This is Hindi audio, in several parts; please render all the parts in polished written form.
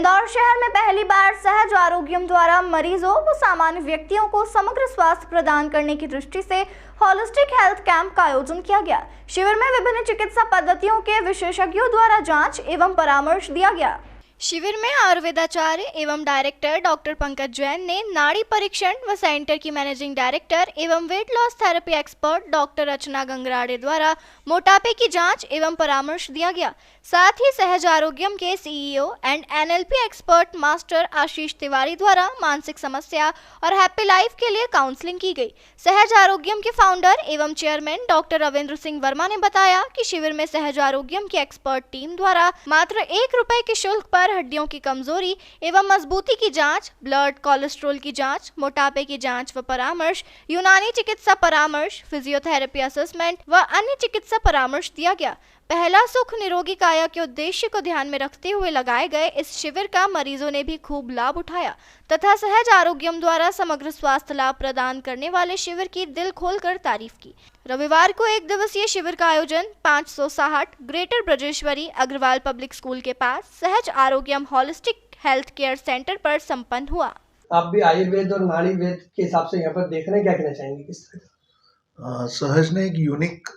इंदौर शहर में पहली बार सहज आरोग्यम द्वारा मरीजों व सामान्य व्यक्तियों को समग्र स्वास्थ्य प्रदान करने की दृष्टि से होलिस्टिक हेल्थ कैंप का आयोजन किया गया। शिविर में विभिन्न चिकित्सा पद्धतियों के विशेषज्ञों द्वारा जांच एवं परामर्श दिया गया। शिविर में आयुर्वेदाचार्य एवं डायरेक्टर डॉक्टर पंकज जैन ने नाड़ी परीक्षण व सेंटर की मैनेजिंग डायरेक्टर एवं weight loss therapy expert doctor Rachna Gangrade द्वारा मोटापे की जांच एवं परामर्श दिया गया। साथ ही सहज आरोग्यम के CEO and NLP expert master Ashish Tiwari द्वारा मानसिक समस्या और हैप्पी लाइफ के लिए काउंसलिंग की गई। सहज आरोग्यम के फाउंडर एवं चेयरमैन डॉक्टर रविंद्र सिंह वर्मा ने बताया कि शिविर में सहज आरोग्यम की एक्सपर्ट टीम द्वारा मात्र ₹1 के शुल्क पर हड्डियों की कमजोरी एवं मजबूती की जांच, ब्लड कोलेस्ट्रॉल की जांच, मोटापे की जांच व परामर्श, यूनानी चिकित्सा परामर्श, फिजियोथेरेपी असेसमेंट व अन्य चिकित्सा परामर्श दिया गया। पहला सुख निरोगी काया के उद्देश्य को ध्यान में रखते हुए लगाए गए इस शिविर का मरीजों ने भी खूब लाभ उठाया तथा सहज आरोग्यम द्वारा समग्र स्वास्थ्य लाभ प्रदान करने वाले शिविर की दिल खोलकर तारीफ की। रविवार को 1 दिवसीय शिविर का आयोजन 560 greater Brajeshwari Agarwal public school के पास Sahaj Arogyam holistic health care centre पर संपन्न हुआ। आप भी आयुर्वेद और नाड़ी वेद के हिसाब से यहाँ पर देख रहे हैं, क्या कहना चाहेंगे? किस तरह सहज ने एक यूनिक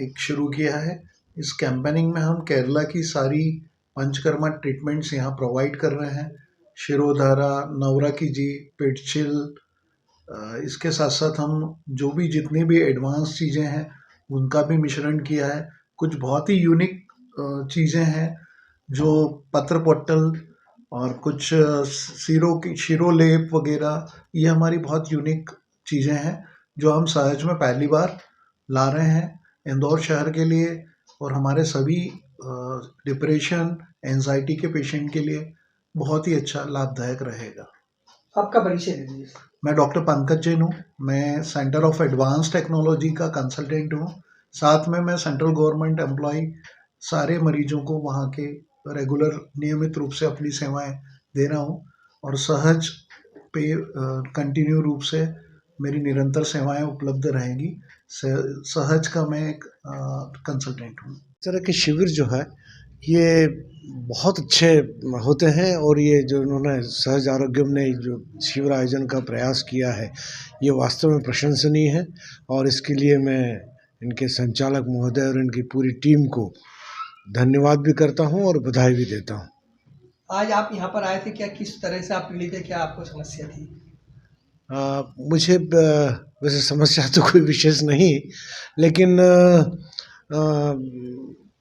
एक शुरू किया है। इस कैंपेनिंग में हम केरला की सारी पंचकर्मा ट्रीटमेंट्स यहाँ प्रोवाइड कर रहे हैं। शिरोधारा, नवरा की जी, पेटचिल, इसके साथ साथ हम जो भी जितनी भी एडवांस चीज़ें हैं उनका भी मिश्रण किया है। कुछ बहुत ही यूनिक चीज़ें हैं जो पत्र पोटल और कुछ शिरोलेप वगैरह, ये हमारी बहुत यूनिक चीज़ें हैं जो हम सहज में पहली बार ला रहे हैं इंदौर शहर के लिए और हमारे सभी डिप्रेशन, एंजाइटी के पेशेंट के लिए बहुत ही अच्छा लाभदायक रहेगा। आपका परिचय दे दीजिए। मैं डॉक्टर पंकज जैन हूँ। मैं सेंटर ऑफ एडवांस टेक्नोलॉजी का कंसल्टेंट हूँ। साथ में मैं सेंट्रल गवर्नमेंट एम्प्लॉय सारे मरीजों को वहाँ के रेगुलर नियमित रूप से अपनी सेवाएं दे रहा हूँ और सहज पे कंटिन्यू रूप से मेरी निरंतर सेवाएं उपलब्ध रहेंगी। सहज का मैं एक कंसल्टेंट हूँ। इस तरह के शिविर जो है ये बहुत अच्छे होते हैं और ये जो उन्होंने सहज आरोग्यम ने जो शिविर आयोजन का प्रयास किया है ये वास्तव में प्रशंसनीय है और इसके लिए मैं इनके संचालक महोदय और इनकी पूरी टीम को धन्यवाद भी करता हूँ और बधाई भी देता हूँ। आज आप यहाँ पर आए थे, क्या किस तरह से आप पीड़ित थे, क्या आपको समस्या थी? मुझे वैसे समस्या तो कोई विशेष नहीं, लेकिन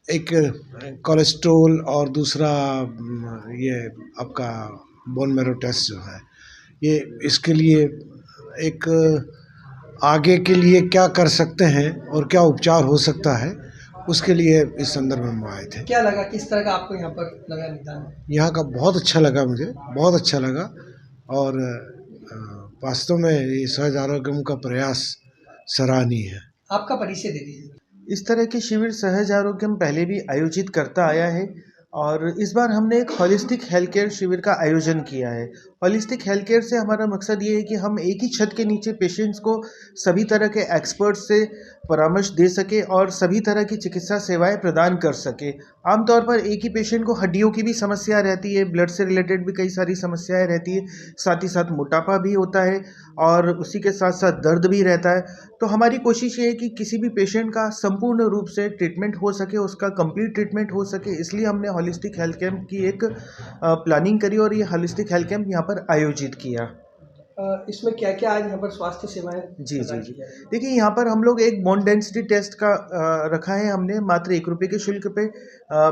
एक कोलेस्ट्रॉल और दूसरा ये आपका बोन मैरो टेस्ट जो है ये इसके लिए एक आगे के लिए क्या कर सकते हैं और क्या उपचार हो सकता है उसके लिए इस संदर्भ में आए थे। क्या लगा, किस तरह का आपको यहाँ पर लगा निदान? यहाँ का बहुत अच्छा लगा, मुझे बहुत अच्छा लगा और वास्तव में ये सहज आरोग्यम का प्रयास सराहनीय है। आपका परिचय दे दीजिए। इस तरह के शिविर सहज आरोग्यम पहले भी आयोजित करता आया है और इस बार हमने एक होलिस्टिक हेल्थ केयर शिविर का आयोजन किया है। होलिस्टिक हेल्थ केयर से हमारा मकसद ये है कि हम एक ही छत के नीचे पेशेंट्स को सभी तरह के एक्सपर्ट्स से परामर्श दे सके और सभी तरह की चिकित्सा सेवाएं प्रदान कर सके। आमतौर पर एक ही पेशेंट को हड्डियों की भी समस्या रहती है, ब्लड से रिलेटेड भी कई सारी समस्याएं रहती है, साथ ही साथ मोटापा भी होता है और उसी के साथ साथ दर्द भी रहता है। तो हमारी कोशिश ये है कि किसी भी पेशेंट का संपूर्ण रूप से ट्रीटमेंट हो सके, उसका कंप्लीट ट्रीटमेंट हो सके, इसलिए हमने होलिस्टिक हेल्थ कैंप की एक प्लानिंग करी और ये होलिस्टिक हेल्थ कैंप यहाँ पर आयोजित किया। इसमें क्या क्या आज यहाँ पर स्वास्थ्य सेवाएं? जी। देखिए, यहाँ पर हम लोग एक बोन डेंसिटी टेस्ट का रखा है हमने मात्र ₹1 के शुल्क पे।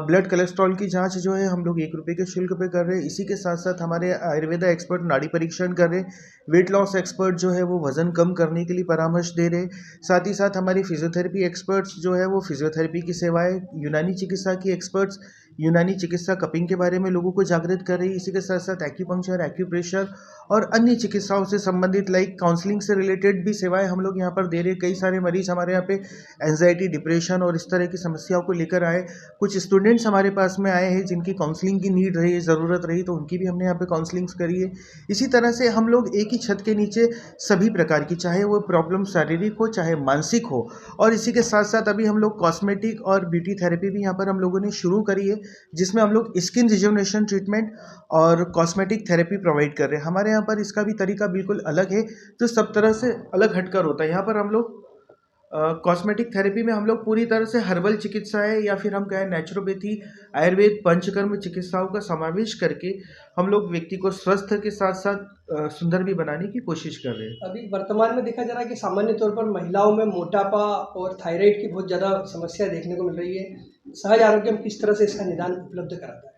ब्लड कोलेस्ट्रॉल की जांच जो है हम लोग ₹1 के शुल्क पे कर रहे हैं। इसी के साथ साथ हमारे आयुर्वेदा एक्सपर्ट नाड़ी परीक्षण कर रहे हैं। वेट लॉस एक्सपर्ट जो है वो वज़न कम करने के लिए परामर्श दे रहे हैं। साथ ही साथ हमारी फिजियोथेरेपी एक्सपर्ट्स जो है वो फिजियोथेरेपी की सेवाएँ, यूनानी चिकित्सा की एक्सपर्ट्स यूनानी चिकित्सा कपिंग के बारे में लोगों को जागृत कर रही है। इसी के साथ साथ एक्यूपंक्चर, एक्यूप्रेशर और अन्य चिकित्साओं से संबंधित लाइक काउंसलिंग से रिलेटेड भी सेवाएं हम लोग यहाँ पर दे रहे हैं। कई सारे मरीज हमारे यहाँ पे एंजाइटी, डिप्रेशन और इस तरह की समस्याओं को लेकर आए। कुछ स्टूडेंट्स हमारे पास में आए हैं जिनकी काउंसलिंग की नीड रही, ज़रूरत रही, तो उनकी भी हमने यहाँ पे काउंसलिंग्स करी है। इसी तरह से हम लोग एक ही छत के नीचे सभी प्रकार की, चाहे वो प्रॉब्लम शारीरिक हो चाहे मानसिक हो, और इसी के साथ साथ अभी हम लोग कॉस्मेटिक और ब्यूटी थेरेपी भी यहाँ पर हम लोगों ने शुरू करी है, जिसमें हम लोग स्किन रिजुवनेशन ट्रीटमेंट और कॉस्मेटिक थेरेपी प्रोवाइड कर रहे हैं। हमारे यहाँ पर इसका भी तरीका बिल्कुल अलग है, जो सब तरह से अलग हटकर होता है। यहाँ पर हम लोग कॉस्मेटिक थेरेपी में हम लोग पूरी तरह से हर्बल चिकित्साएं या फिर हम कहें नेचुरोपैथी, आयुर्वेद, पंचकर्म चिकित्साओं का समावेश करके हम लोग व्यक्ति को स्वस्थ के साथ साथ सुंदर भी बनाने की कोशिश कर रहे हैं। अभी वर्तमान में देखा जा रहा है कि सामान्य तौर पर महिलाओं में मोटापा और थायराइड की बहुत ज़्यादा समस्या देखने को मिल रही है। सहज आरोग्यम किस तरह से इसका निदान उपलब्ध कराता है?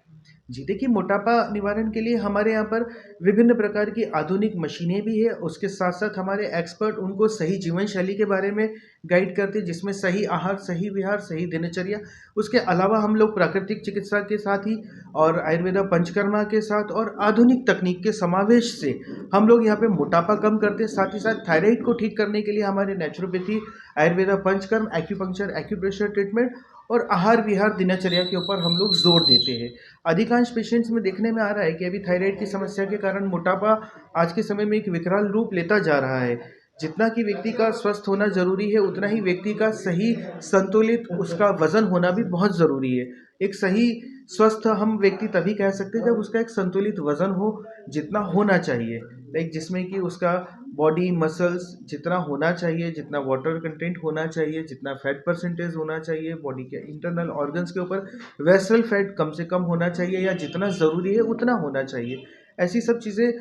जी देखिए, मोटापा निवारण के लिए हमारे यहाँ पर विभिन्न प्रकार की आधुनिक मशीनें भी है। उसके साथ साथ हमारे एक्सपर्ट उनको सही जीवन शैली के बारे में गाइड करते हैं, जिसमें सही आहार, सही विहार, सही दिनचर्या। उसके अलावा हम लोग प्राकृतिक चिकित्सा के साथ ही और आयुर्वेदा पंचकर्मा के साथ और आधुनिक तकनीक के समावेश से हम लोग यहाँ पे मोटापा कम करते हैं। साथ ही साथ थायराइड को ठीक करने के लिए हमारे naturopathy, Ayurveda panchakarma, acupuncture, acupressure treatment और आहार विहार, दिनचर्या के ऊपर हम लोग जोर देते हैं। अधिकांश पेशेंट्स में देखने में आ रहा है कि अभी थायराइड की समस्या के कारण मोटापा आज के समय में एक विकराल रूप लेता जा रहा है। जितना कि व्यक्ति का स्वस्थ होना ज़रूरी है, उतना ही व्यक्ति का सही संतुलित उसका वज़न होना भी बहुत ज़रूरी है। एक सही स्वस्थ हम व्यक्ति तभी कह सकते हैं जब उसका एक संतुलित वज़न हो, जितना होना चाहिए, लाइक जिसमें कि उसका बॉडी मसल्स जितना होना चाहिए, जितना वाटर कंटेंट होना चाहिए, जितना फैट परसेंटेज होना चाहिए, बॉडी के इंटरनल ऑर्गन्स के ऊपर वेसरल फैट कम से कम होना चाहिए या जितना ज़रूरी है उतना होना चाहिए। ऐसी सब चीज़ें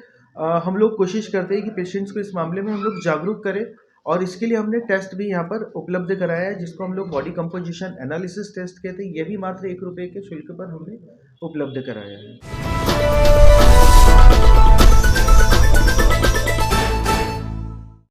हम लोग कोशिश करते हैं कि पेशेंट्स को इस मामले में हम लोग जागरूक करें, और इसके लिए हमने टेस्ट भी यहाँ पर उपलब्ध कराया है, जिसको हम लोग बॉडी कंपोजिशन एनालिसिस टेस्ट कहते हैं। ये भी मात्र ₹1 के शुल्क पर हमने उपलब्ध कराया है।